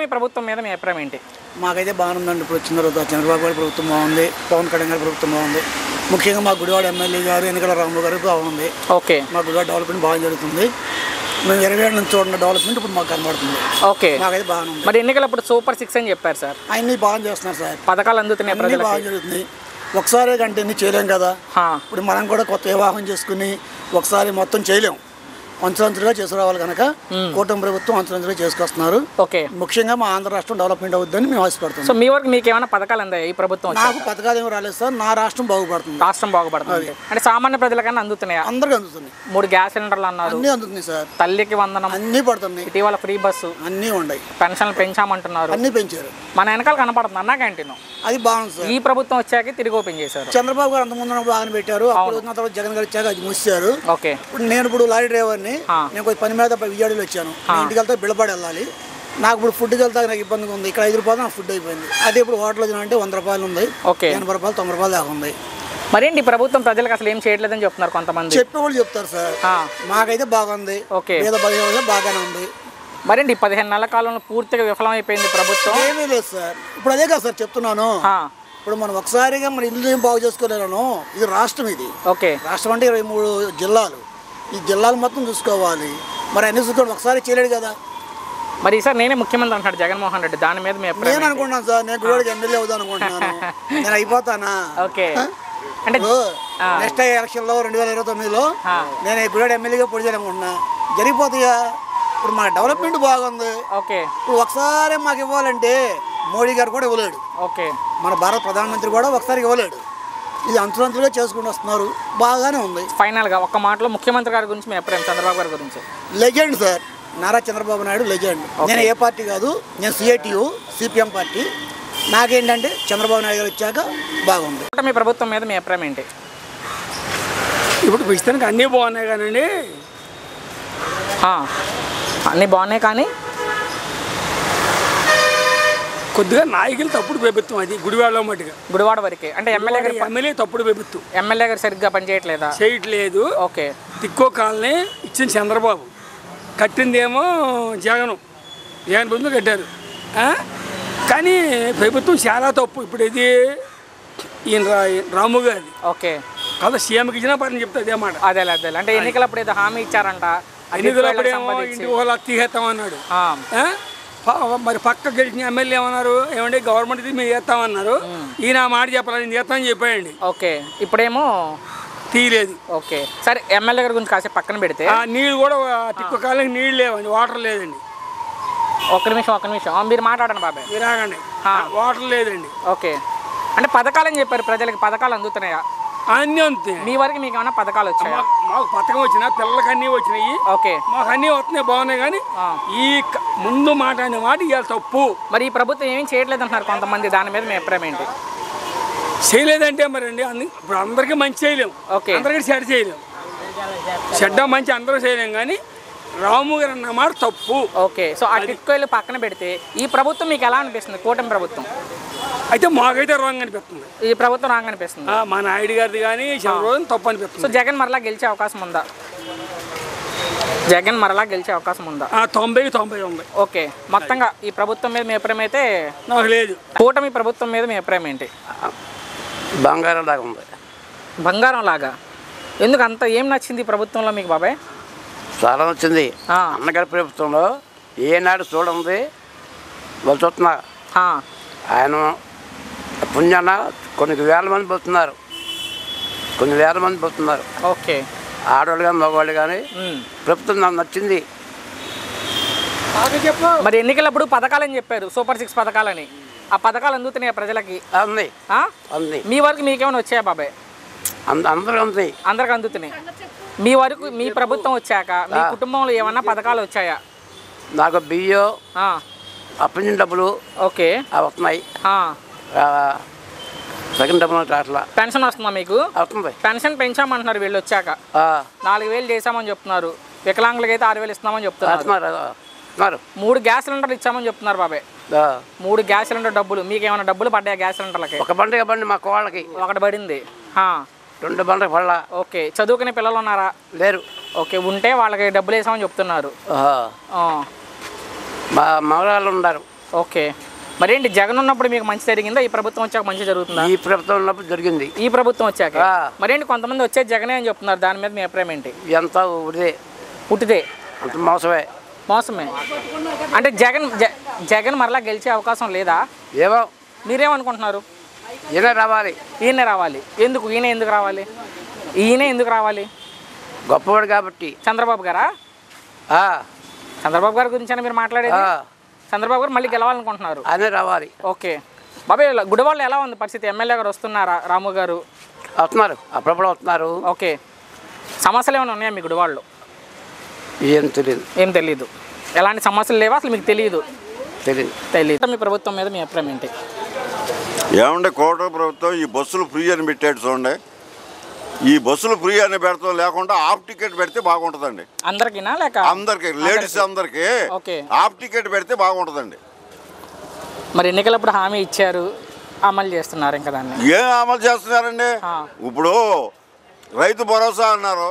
కూటమి ప్రభుత్వం మీద మీ అభిప్రాయం ఏంటి? మాకైతే బాగుందండి. ఇప్పుడు వచ్చిన తర్వాత చంద్రబాబు గారి ప్రభుత్వం బాగుంది, పవన్ కళ్యాణ్ గారి ప్రభుత్వం బాగుంది. ముఖ్యంగా మా గుడివాడ ఎమ్మెల్యే గారు ఎన్నికల రాము గారు బాగుంది. ఓకే, మా గుడివాడ డెవలప్మెంట్ బాగా జరుగుతుంది. మేము 20 ఏళ్ళ నుంచి చూడండి డెవలప్మెంట్ ఇప్పుడు మాకు కనబడుతుంది. ఓకే, మాకైతే బాగుంది. మరి ఎన్నికలప్పుడు సూపర్ 6 అని చెప్పారు సార్, అన్నీ బాగా చేస్తున్నారు సార్. పథకాలు అందుతున్నాయి, ప్రజలు బాగా జరుగుతుంది. ఒకసారి కంటే ఇన్ని చేయలేం కదా. ఇప్పుడు మనం కూడా కొత్త వివాహం చేసుకుని ఒకసారి మొత్తం చేయలేం. అంచులంచులుగా చేసుకురావాలి కనుక కూటమి ప్రభుత్వం అంచులంచులుగా చేసుకొస్తున్నారు. ఓకే, ముఖ్యంగా మా ఆంధ్ర రాష్ట్రం డెవలప్మెంట్ అవుతుందని మేము ఆశపడుతున్నాం. సో మీ వరకు మీకు ఏమైనా పథకాలు అందాయి ఈ ప్రభుత్వం? నాకు పథకాలు ఏమి రాలేదు సార్. నా రాష్ట్రం బాగుపడుతుంది. రాష్ట్రం బాగుపడుతుంది అంటే సామాన్య ప్రజలకన్నా అందుతున్నాయా? అందరికీ అందుతుంది. 3 గ్యాస్ సిలిండర్లు అన్నారు, అన్నీ అందుతున్నాయి సార్. తల్లికి వందనం అన్నీ పడుతున్నాయి. ఇటీవల ఫ్రీ బస్సు అన్నీ ఉన్నాయి. పెన్షన్లు పెంచామంటున్నారు, అన్నీ పెంచారు. మన వెనకాల కనపడుతుంది అన్నా క్యాంటీన్. అది బాగుంది సార్. ఈ ప్రభుత్వం వచ్చాక తిరిగి ఓపెన్ చేశారు. చంద్రబాబు గారు అంతకుముందు బాగానే పెట్టారు. అప్పుడు వచ్చిన తర్వాత జగన్ గారు వచ్చాక అది మూసారు. ఓకే, ఇప్పుడు లారీ డ్రైవర్ని. నేను కొంచెం పని మీద విజయవాడలో వచ్చాను. ఇంటికి వెళ్తే బిళ్ళపాడు వెళ్ళాలి. నాకు ఇప్పుడు ఫుడ్కి వెళ్తా నాకు ఇబ్బందిగా ఉంది. ఇక్కడ 5 రూపాయలు నాకు ఫుడ్ అయిపోయింది. అదే ఇప్పుడు హోటల్లో తినంటే 100 రూపాయలు ఉంది, 80 రూపాయలు 90 రూపాయలు దాకా ఉంది. మరేంటి ప్రభుత్వం ప్రజలకు అసలు ఏం చేయట్లేదని చెప్తున్నారు కొంతమంది. చెప్పేవాళ్ళు చెప్తారు సార్. మాకైతే బాగుంది. ఓకే, బాగానే ఉంది. మరేంటి 15 నెలల కాలంలో పూర్తిగా విఫలమైపోయింది ప్రభుత్వం? ఏమీ లేదు సార్. ఇప్పుడు అదే కదా సార్ చెప్తున్నాను. ఇప్పుడు మనం ఒకసారిగా మన ఇల్లు ఏం బాగు చేసుకోలేను. ఇది రాష్ట్రం. ఇది ఓకే, రాష్ట్రం అంటే 23 జిల్లాలు. ఈ జిల్లాలు మొత్తం చూసుకోవాలి. మరి అన్ని చూసుకోవడం ఒకసారి చేయలేడు కదా. మరి సార్ నేనే ముఖ్యమంత్రి అంటాడు జగన్మోహన్ రెడ్డి, దాని మీద నేను అనుకుంటున్నాను సార్. నేను గుడివాడకి ఎమ్మెల్యే అవుదాం అనుకుంటున్నాను. నేను అయిపోతానా? ఓకే, అంటే నెక్స్ట్ ఎలక్షన్లో 2029లో నేను గుడివాడ ఎమ్మెల్యేగా పొడి చేయాలనుకుంటున్నా. జరిగిపోతాయా? ఇప్పుడు మన డెవలప్మెంట్ బాగుంది. ఓకే, ఇప్పుడు ఒకసారి మాకు ఇవ్వాలంటే మోడీ గారు కూడా ఇవ్వలేడు. ఓకే, మన భారత ప్రధానమంత్రి కూడా ఒకసారి ఇవ్వలేడు. ఇది అంచులంచులుగా చేసుకుంటూ వస్తున్నారు. బాగానే ఉంది. ఫైనల్గా ఒక్క మాటలో ముఖ్యమంత్రి గారి గురించి మీ అభిప్రాయం, చంద్రబాబు గారి గురించి? Legend sir. Nara Chandrababu Naidu legend. నేను ఏ పార్టీ కాదు, నేను సిఐటియు సిపిఎం పార్టీ. నాకేంటంటే చంద్రబాబు నాయుడు గారు వచ్చాక బాగుంది. మీ ప్రభుత్వం మీద మీ అభిప్రాయం ఏంటి? ఇప్పుడు ప్రస్తుతానికి అన్నీ బాగున్నాయి కానండి. అన్నీ బాగున్నాయి కానీ కొద్దిగా నాయకులు తప్పుడు ప్రభుత్వం. అది గుడివాడలో మట్టుగా గుడివాడ వరకే. అంటే ఎమ్మెల్యే తప్పుడు ప్రభుత్వం. ఎమ్మెల్యే గారు సరిగ్గా చేయట్లేదు. ఓకే, తిక్కో కాలనీ ఇచ్చిన చంద్రబాబు, కట్టిందేమో జగను బదులు కట్టారు. కానీ ప్రభుత్వం చాలా తప్పు. ఇప్పుడు ఇది ఈయన రాము గారి. ఓకే, కదా సీఎంకి ఇచ్చినా పని చెప్తా అదే మాట. అదే అంటే ఎన్నికలప్పుడు ఏదో హామీ ఇచ్చారంట, ఎన్నికలప్పుడేమో ఇంటి వాళ్ళు తీసేస్తామన్నాడు. మరి పక్క గెలిచిన ఎమ్మెల్యే ఏమన్నారు, ఏమంటే గవర్నమెంట్ మేము చేస్తామన్నారు. ఈయన మాట చెప్పాలి, నేను చేస్తామని చెప్పాయండి. ఓకే, ఇప్పుడేమో తీయలేదు. ఓకే, సరే ఎమ్మెల్యే గారి గురించి కాసేపు పక్కన పెడితే నీళ్ళు కూడా తిక్కు కాలకి నీళ్ళు లేవండి, వాటర్ లేదండి. ఒక్క నిమిషం మీరు మాట్లాడండి బాబాయ్, మీరు ఆగండి. వాటర్ లేదండి. ఓకే, అంటే పథకాలని చెప్పారు, ప్రజలకు పథకాలు అందుతున్నాయా? అన్నీ అందుతాయి. మీ వరకు మీకు ఏమైనా పథకాలు వచ్చాయా? మాకు పథకం వచ్చినా పిల్లలకి అన్నీ వచ్చినాయి. ఓకే, మాకు అన్నీ వస్తున్నాయి, బాగున్నాయి. కానీ ఈ ముందు మాట అనే మాట ఇవాళ తప్పు. మరి ఈ ప్రభుత్వం ఏమీ చేయట్లేదు అంటున్నారు కొంతమంది, దాని మీద మీ అభిప్రాయం ఏంటి? చేయలేదంటే మరి అండి ఇప్పుడు అందరికీ మంచి చేయలేము. ఓకే, అందరికీ చెడ్డ చేయలేము. చెడ్డ మంచి అందరూ చేయలేము. కానీ రాము గారు అన్న మాట తప్పు. ఓకే, సో ఆ టిక్కోలు పక్కన పెడితే ఈ ప్రభుత్వం మీకు ఎలా అనిపిస్తుంది? కూటమి ప్రభుత్వం అయితే మాకైతే రాంగ్ అనిపిస్తుంది. ఈ ప్రభుత్వం రాంగ్ అనిపిస్తుంది. మా నాయుడు గారిది కానీ చంద్రబాబు తప్పు అనిపిస్తుంది. సో జగన్ మరలా గెలిచే అవకాశం ఉందా? 90 ఉంది. ఓకే, మొత్తంగా ఈ ప్రభుత్వం మీద మీ అభిప్రాయం అయితే? నాకు లేదు. కూటమి ప్రభుత్వం మీద మీ అభిప్రాయం ఏంటి? బంగారం లాగా ఉంది. బంగారం లాగా ఎందుకు అంత ఏం నచ్చింది ఈ ప్రభుత్వంలో మీకు బాబాయ్? చాలా నచ్చింది. అన్నగారి ప్రభుత్వంలో ఏనాడు చూడండి వాళ్ళు చూస్తున్నా. ఆయన పుణ్యాన కొన్ని వేల మంది పోతున్నారు. ఓకే, ఆడవాళ్ళు కానీ మగవాళ్ళు కానీ ప్రభుత్వం నాకు నచ్చింది. మరి ఎన్నికలప్పుడు పథకాలని చెప్పారు, సూపర్ 6 పథకాలని. ఆ పథకాలు అందుతున్నాయి ప్రజలకి? అంది. మీ వరకు మీకేమైనా వచ్చాయా బాబాయ్? అందరికి అందుతున్నాయి. మీ వరకు మీ ప్రభుత్వం వచ్చాక మీ కుటుంబంలో ఏమన్నా పథకాలు వచ్చాయా? నాకు బియ్యం, అప్పటి డబ్బులు ఓకే వస్తున్నాయి. పెన్షన్ వస్తుందా మీకు? పెన్షన్ పెంచామంటున్నారు వీళ్ళు వచ్చాక. 4000 చేసామని చెప్తున్నారు. వికలాంగులకి అయితే 6000 ఇస్తున్నామని చెప్తున్నారు. 3 గ్యాస్ సిలిండర్లు ఇచ్చామని చెప్తున్నారు బాబాయ్. 3 గ్యాస్ సిలిండర్ డబ్బులు మీకు ఏమైనా డబ్బులు పడ్డాయి? గ్యాస్ సిలిండర్లకి ఒక బండి మా కోళ్ళకి ఒకటి పడింది. 2 బండ్లకు పడలా. ఓకే, చదువుకునే పిల్లలు ఉన్నారా? లేరు. ఓకే, ఉంటే వాళ్ళకి డబ్బులు వేసామని చెప్తున్నారు. మా మగవాళ్ళు ఉన్నారు. ఓకే, మరేంటి జగన్ ఉన్నప్పుడు మీకు మంచి జరిగిందా, ఈ ప్రభుత్వం వచ్చాక మంచి జరుగుతుందా? ఈ ప్రభుత్వం ఉన్నప్పుడు జరిగింది. ఈ ప్రభుత్వం వచ్చాక మరేంటి కొంతమంది వచ్చేది జగనే అని చెప్తున్నారు, దాని మీద మీ అభిప్రాయం ఏంటి? ఎంత పుట్టిదే అంత మోసమే. అంటే జగన్ మరలా గెలిచే అవకాశం లేదా? ఏమో మీరేమనుకుంటున్నారు? ఈయన రావాలి. ఎందుకు రావాలి? గొప్పవాడు కాబట్టి. చంద్రబాబు గారా? చంద్రబాబు గారి గురించి మీరు మాట్లాడేది? చంద్రబాబు గారు మళ్ళీ గెలవాలనుకుంటున్నారు, అనే రావాలి. ఓకే బాబాయ్, గుడివాళ్ళు ఎలా ఉంది పరిస్థితి? ఎమ్మెల్యే గారు వస్తున్నారా? రాము గారు వస్తున్నారు, అప్పుడప్పుడు వస్తున్నారు. ఓకే, సమస్యలు ఏమైనా ఉన్నాయా మీ గుడివాళ్ళు? ఏం తెలీదు. ఎలాంటి సమస్యలు లేవా అసలు మీకు? తెలియదు. మీ ప్రభుత్వం మీద మీ అభిప్రాయం ఏంటి? ఏమంటే కోట ప్రభుత్వం ఈ బస్సులు ఫ్రీ అని పెట్టాడు చూడండి. ఈ బస్సులు ఫ్రీ అని పెడతాం లేకుండా హాఫ్ టికెట్ పెడితే బాగుంటుందండి. అందరికీనా లేక అందరికి? లేడీస్ అందరికి హాఫ్ టికెట్ పెడితే బాగుంటుందండి. మరి ఎన్నికలప్పుడు హామీ ఇచ్చారు, అమలు చేస్తున్నారు ఇంకా దాన్ని? ఏం అమలు చేస్తున్నారండి? ఇప్పుడు రైతు భరోసా అన్నారు,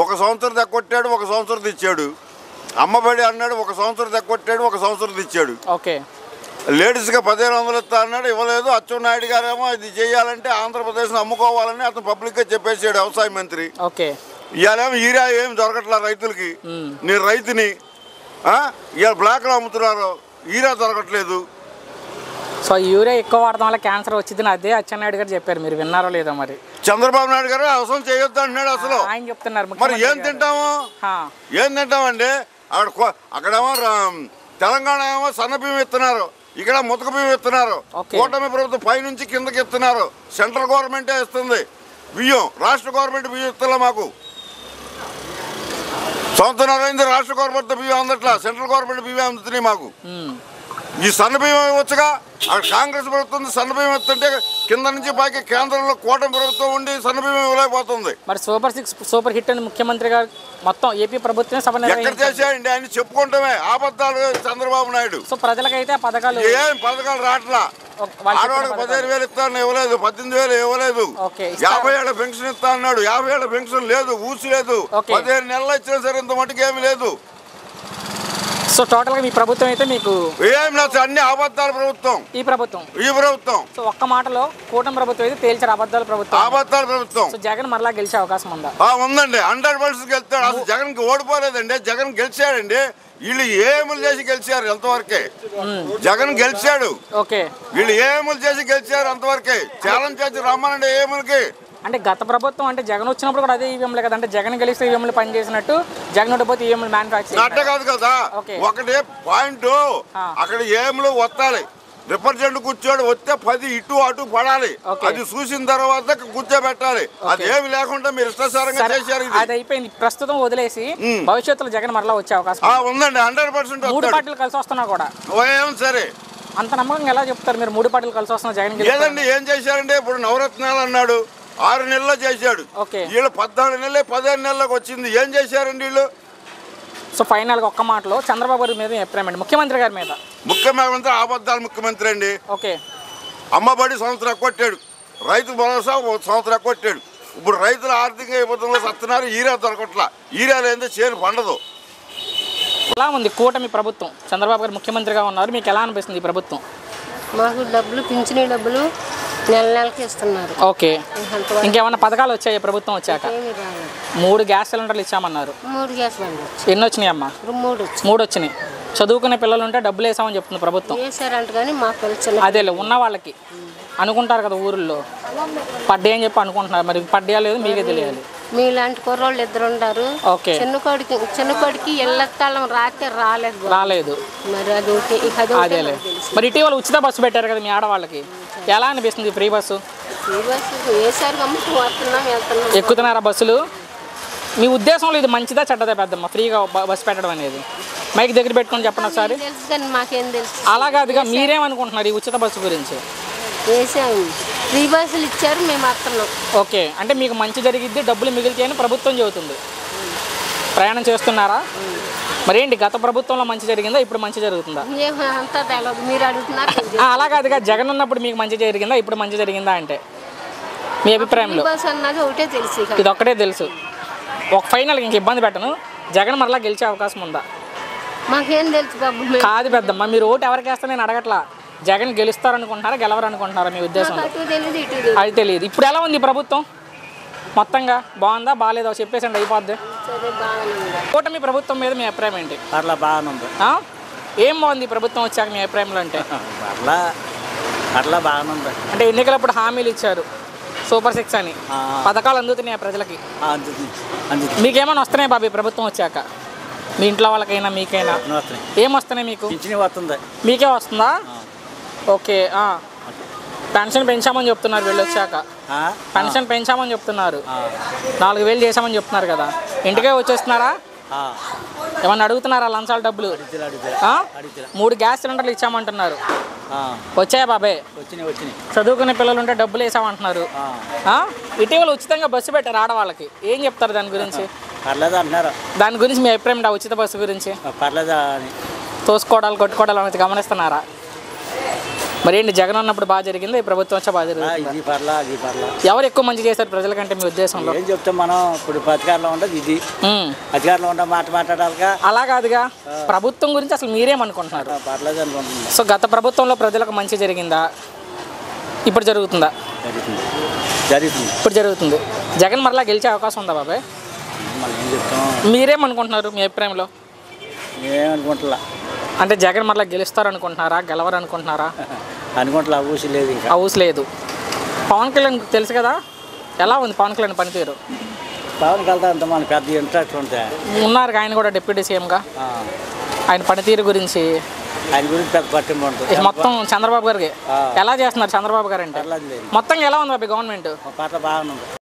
1 సంవత్సరం తగ్గొట్టాడు, 1 సంవత్సరం తెచ్చాడు. అమ్మబడి అన్నాడు, 1 సంవత్సరం తగ్గొట్టాడు, 1 సంవత్సరం తెచ్చాడు. ఓకే, లేడీస్గా 1500 ఇస్తా అన్నాడు, ఇవ్వలేదు. అచ్చెన్నాయుడు గారేమో ఇది చేయాలంటే ఆంధ్రప్రదేశ్ని అమ్ముకోవాలని అతను పబ్లిక్గా చెప్పేసాడు వ్యవసాయ మంత్రి. ఓకే, ఇవాళేమో యూరియా ఏమి దొరకట్లేదు రైతులకి. నేను రైతుని, ఇవాళ బ్లాక్లో అమ్ముతున్నారు, యూరియా దొరకట్లేదు. సో యూరియా ఎక్కువ వాడడం వల్ల క్యాన్సర్ వచ్చిందని అదే అచ్చెన్నాయుడు గారు చెప్పారు, మీరు విన్నారో లేదో? మరి చంద్రబాబు నాయుడు గారు అవసరం చేయొద్దు అంటున్నాడు. అసలు ఆయన చెప్తున్నారు. మరి ఏం తింటామండి? అక్కడేమో తెలంగాణ ఏమో సన్న బియ్యం ఇస్తున్నారు, ఇక్కడ ముతక బియ్యం ఇస్తున్నారు. కూటమి ప్రభుత్వం పైనుంచి కిందకి ఇస్తున్నారు. సెంట్రల్ గవర్నమెంటే ఇస్తుంది బియ్యం, రాష్ట్ర గవర్నమెంట్ బియ్యం ఇస్తలే మాకు. సంవత్సరం అయింది రాష్ట్ర గవర్నమెంట్ బియ్యం అందట్లా, సెంట్రల్ గవర్నమెంట్ బియ్యం అందుతున్నాయి మాకు. ఈ సన్న బియ్యం ఇవ్వచ్చుగా. అక్కడ కాంగ్రెస్ ప్రభుత్వం సన్న బియ్యం ఇస్తుంటే కింద నుంచి పైకి కేంద్రంలో కూటమి ప్రభుత్వం ఉండి సన్న బియ్యం ఇవ్వలేకపోతుంది. మరి సూపర్ 6 సూపర్ హిట్ అని ముఖ్యమంత్రి గారు మొత్తం ఏపీ ప్రభుత్వం ఎక్కడ చేశాయండి? ఆయన చెప్పుకుంటామే అబద్ధాలు చంద్రబాబు నాయుడు. సో ప్రజలకైతే పథకాలు ఏం పథకాలు రావట్లా. ఆడవాడికి 15,000 ఇస్తాను ఇవ్వలేదు, 18,000 ఇవ్వలేదు. 50 ఏళ్ళ పెన్షన్ ఇస్తా అన్నాడు, 50 ఏళ్ళ పెన్షన్ లేదు, ఊసి లేదు. 15 నెలలు ఇచ్చినా సరే ఇంత మటుకు ఏమి లేదు. సో టోటల్ గా మీ ప్రభుత్వం అయితే మీకు ఏం లేదు, అన్ని అబద్ధాల ప్రభుత్వం ఈ ప్రభుత్వం. సో ఒక్క మాటలో కూటమి ప్రభుత్వం అయితే తేల్చారు, అబద్ధాల ప్రభుత్వం. సో జగన్ మరలా గెలిచే అవకాశం ఉందా? ఉందండి, 100% గెలుస్తాడు. అసలు జగన్ కి ఓడిపోలేదండి, జగన్ గెలిచాడండి. వీళ్ళు ఏములు చేసి గెలిచారు ఎంతవరకే. జగన్ గెలిచాడు, వీళ్ళు ఏములు చేసి గెలిచారు అంతవరకే. ఛాలెంజ్ చేసి రమ్మనండి ఏములకి. అంటే గత ప్రభుత్వం అంటే జగన్ వచ్చినప్పుడు కూడా అదే ఈవీఎంలే కదా, అంటే జగన్ గెలిస్తే ఈవీఎంలు పనిచేసినట్టు, జగన్ ఓడిపోతే ఈవీఎంలు మ్యానుఫ్యాక్చరింగ్ అట్టే కాదు కదా. ఒకటే పాయింట్, అక్కడ ఏములు వస్తాయి. రిప్రజెంట్ కూర్చోడు, వస్తే 10 ఇటు అటు పడాలి. అది చూసిన తర్వాత కూర్చోబెట్టాలి. అది ఏమి లేకుండా మీరు ఇష్టాసారంగా చేశారు. అది అయిపోయింది, ప్రస్తుతం వదిలేసి భవిష్యత్తులో జగన్ మరలా వచ్చే అవకాశం ఉందండి. 100% 3 పార్టీలు కలిసి వస్తున్నా కూడా సరే. అంత నమ్మకంగా ఎలా చెప్తారు మీరు? 3 పార్టీలు కలిసి వస్తున్నా జగన్ లేదండి. ఏం చేశారంటే ఇప్పుడు నవరత్నాలు అన్నాడు, 6 నెలల్లో చేశాడు. వీళ్ళు 14 నెలలే 15 నెలలకు వచ్చింది. ఏం చేశారండి వీళ్ళు? సో ఫైనల్గా ఒక్క మాటలో చంద్రబాబు గారి మీద అభిప్రాయం, ముఖ్యమంత్రి గారి మీద? ముఖ్యమంత్రి అబద్ధాలు ముఖ్యమంత్రి అండి. అమ్మబడి సంవత్సరం కొట్టాడు, రైతు భరోసా 1 సంవత్సరం కొట్టాడు. ఇప్పుడు రైతులు ఆర్థిక ఇబ్బందుల్లో సత్తున్నారు, యూరియా దొరకట్లా. యూరియా లేదంటే చేను పండదు. ఎలా ఉంది కూటమి ప్రభుత్వం? చంద్రబాబు గారు ముఖ్యమంత్రిగా ఉన్నారు, మీకు ఎలా అనిపిస్తుంది ఈ ప్రభుత్వం? మాకు డబ్బులు, పింఛనీ డబ్బులు నెలకి ఇస్తున్నారు. ఓకే, ఇంకేమన్నా పథకాలు వచ్చాయి ప్రభుత్వం వచ్చాక? 3 గ్యాస్ సిలిండర్లు ఇచ్చామన్నారు. 3 గ్యాస్ సిలిండర్లు ఎన్ని వచ్చినాయి అమ్మా? 3 వచ్చినాయి. చదువుకునే పిల్లలు ఉంటే డబ్బులు వేసామని చెప్తుంది ప్రభుత్వం. అదేలే, ఉన్న వాళ్ళకి అనుకుంటారు కదా ఊర్లో పడ్డా అని చెప్పి అనుకుంటున్నారు. మరి పడ్డా లేదు మీకే తెలియాలి. మీలాంటి కుర్రోళ్ళు 2 ఉంటారు. చిన్నకోడికి ఇళ్ళ స్థలం రాలేదు. మరి అదేలే, మరి ఇటీవల ఉచిత బస్సు పెట్టారు కదా మీ ఆడవాళ్ళకి, ఎలా అనిపిస్తుంది ఫ్రీ బస్సు? ఎక్కుతున్నారా బస్సులు? మీ ఉద్దేశంలో ఇది మంచిదా చెడ్డదా పెద్దమ్మ ఫ్రీగా బస్సు పెట్టడం అనేది? మైక్ దగ్గర పెట్టుకొని చెప్పండి ఒకసారి. అలాగాదిగా మీరేమనుకుంటున్నారు ఈ ఉచిత బస్సు గురించి? ఫ్రీ బస్సులు ఇచ్చారు, మేము వస్తున్నాం. ఓకే, అంటే మీకు మంచి జరిగిద్ది, డబ్బులు మిగిలితాయని ప్రభుత్వం చెబుతుంది. ప్రయాణం చేస్తున్నారా? మరేంటి గత ప్రభుత్వంలో మంచి జరిగిందా, ఇప్పుడు మంచి జరుగుతుందా? అలాగాదిగా జగన్ ఉన్నప్పుడు మీకు మంచి జరిగిందా, ఇప్పుడు మంచి జరిగిందా అంటే మీ అభిప్రాయంలో? ఇది ఒక్కటే తెలుసు. ఒక ఫైనల్ ఇంక ఇబ్బంది పెట్టను, జగన్ మరలా గెలిచే అవకాశం ఉందా? మాకేం తెలుసు బాబు కాదు పెద్దమ్మ, మీరు ఓటు ఎవరికి వేస్తా నేను అడగట్లా. జగన్ గెలుస్తారనుకుంటున్నారా గెలవరనుకుంటున్నారా మీ ఉద్దేశం? అది తెలియదు. ఇప్పుడు ఎలా ఉంది ప్రభుత్వం మొత్తంగా? బాగుందా బాగాలేదా చెప్పేసండి అయిపోద్ది. కూటమి ప్రభుత్వం మీద మీ అభిప్రాయం ఏంటి? అట్లా బాగానే ఉంది. ఏం బాగుంది ప్రభుత్వం వచ్చాక మీ అభిప్రాయంలో? అంటే అట్లా బాగానే ఉంది. అంటే ఎన్నికలప్పుడు హామీలు ఇచ్చారు, సూపర్ 6 అని, పథకాలు అందుతున్నాయి ప్రజలకి. మీకేమైనా వస్తున్నాయి బాబీ ప్రభుత్వం వచ్చాక? మీ ఇంట్లో వాళ్ళకైనా మీకైనా ఏం వస్తున్నాయి మీకు? మీకే వస్తుందా? ఓకే. పెన్షన్ పెంచామని చెప్తున్నారు వీళ్ళు వచ్చాక. పెన్షన్ పెంచామని చెప్తున్నారు, 4000 చేసామని చెప్తున్నారు కదా. ఇంటికే వచ్చేస్తున్నారా? ఏమన్నా అడుగుతున్నారా లంచాల డబ్బులు? 3 గ్యాస్ సిలిండర్లు ఇచ్చామంటున్నారు, వచ్చాయా బాబాయ్? చదువుకునే పిల్లలు ఉంటే డబ్బులు వేసామంటున్నారు. ఇటీవల ఉచితంగా బస్సు పెట్టారు ఆడవాళ్ళకి, ఏం చెప్తారు దాని గురించి? దాని గురించి మీ అభిప్రాయం ఉచిత బస్సు గురించి? తోసుకోవడాలు కొట్టుకోవడాలు అనేది గమనిస్తున్నారా? మరి ఏంటి జగన్ ఉన్నప్పుడు బాగా జరిగింది, ఈ ప్రభుత్వం వచ్చా బాగా జరిగింది? ఎవరు ఎక్కువ మంచి చేశారు ప్రజలకంటే మీ ఉద్దేశంలో? ఏం చెప్తాం మనం, ఇప్పుడు అధికారంలో ఉండదు ఇది, అధికారంలో ఉండ మాట్లాడాలిగా. అలా కాదుగా, ప్రభుత్వం గురించి అసలు మీరేమనుకుంటున్నారు? పర్లేదు అనుకుంటున్నాం. సో గత ప్రభుత్వంలో ప్రజలకు మంచి జరిగిందా, ఇప్పుడు జరుగుతుందా? ఇప్పుడు జరుగుతుంది. జగన్ మరలా గెలిచే అవకాశం ఉందా బాబాయ్? మీరేమనుకుంటున్నారు మీ అభిప్రాయంలో? ఏమనుకుంటా. అంటే జగన్ మరలా గెలుస్తారు అనుకుంటున్నారా, గెలవరు అనుకుంటున్నారా? అనుకుంటా. ఊసి లేదు. పవన్ కళ్యాణ్ తెలుసు కదా, ఎలా ఉంది పవన్ కళ్యాణ్ పనితీరు? పవన్ కళ్యాణ్ మన పెద్ద ఇంట్రెస్ట్ ఉంటాయి ఉన్నారు, ఆయన కూడా డిప్యూటీ సీఎంగా. ఆయన పనితీరు గురించి పెద్ద పట్టింపు ఉంటుంది. మొత్తం చంద్రబాబు గారికి ఎలా చేస్తున్నారు? చంద్రబాబు గారు అంటే మొత్తం ఎలా ఉంది బాబు గవర్నమెంట్? బాగానే ఉంది.